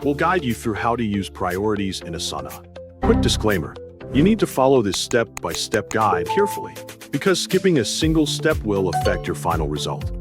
We'll guide you through how to use priorities in Asana. Quick disclaimer, you need to follow this step-by-step guide carefully, because skipping a single step will affect your final result.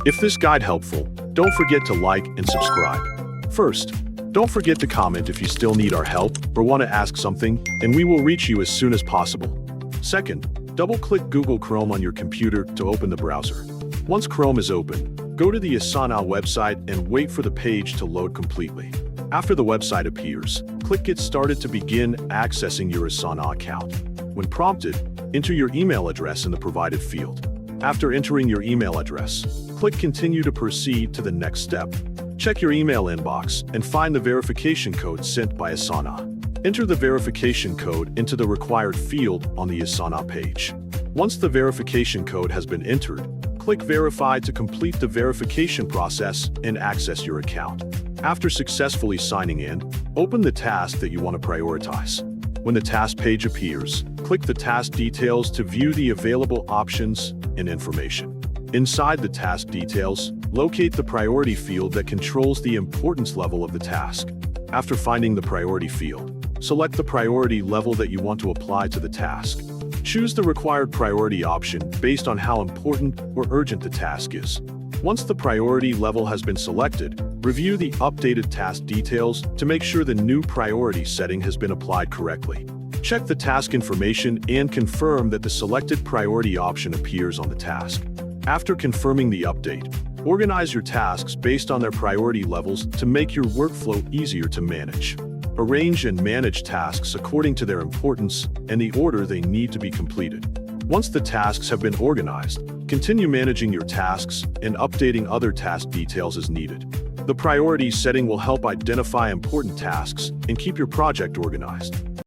If this guide helpful, don't forget to like and subscribe. First, don't forget to comment if you still need our help or want to ask something, and we will reach you as soon as possible. Second, double-click Google Chrome on your computer to open the browser. Once Chrome is open, go to the Asana website and wait for the page to load completely. After the website appears, click Get Started to begin accessing your Asana account. When prompted, enter your email address in the provided field. After entering your email address, click Continue to proceed to the next step. Check your email inbox and find the verification code sent by Asana. Enter the verification code into the required field on the Asana page. Once the verification code has been entered, click Verify to complete the verification process and access your account. After successfully signing in, open the task that you want to prioritize. When the task page appears, click the task details to view the available options and information. Inside the task details, locate the priority field that controls the importance level of the task. After finding the priority field, select the priority level that you want to apply to the task. Choose the required priority option based on how important or urgent the task is. Once the priority level has been selected, review the updated task details to make sure the new priority setting has been applied correctly. Check the task information and confirm that the selected priority option appears on the task. After confirming the update, organize your tasks based on their priority levels to make your workflow easier to manage. Arrange and manage tasks according to their importance and the order they need to be completed. Once the tasks have been organized, continue managing your tasks and updating other task details as needed. The priority setting will help identify important tasks and keep your project organized.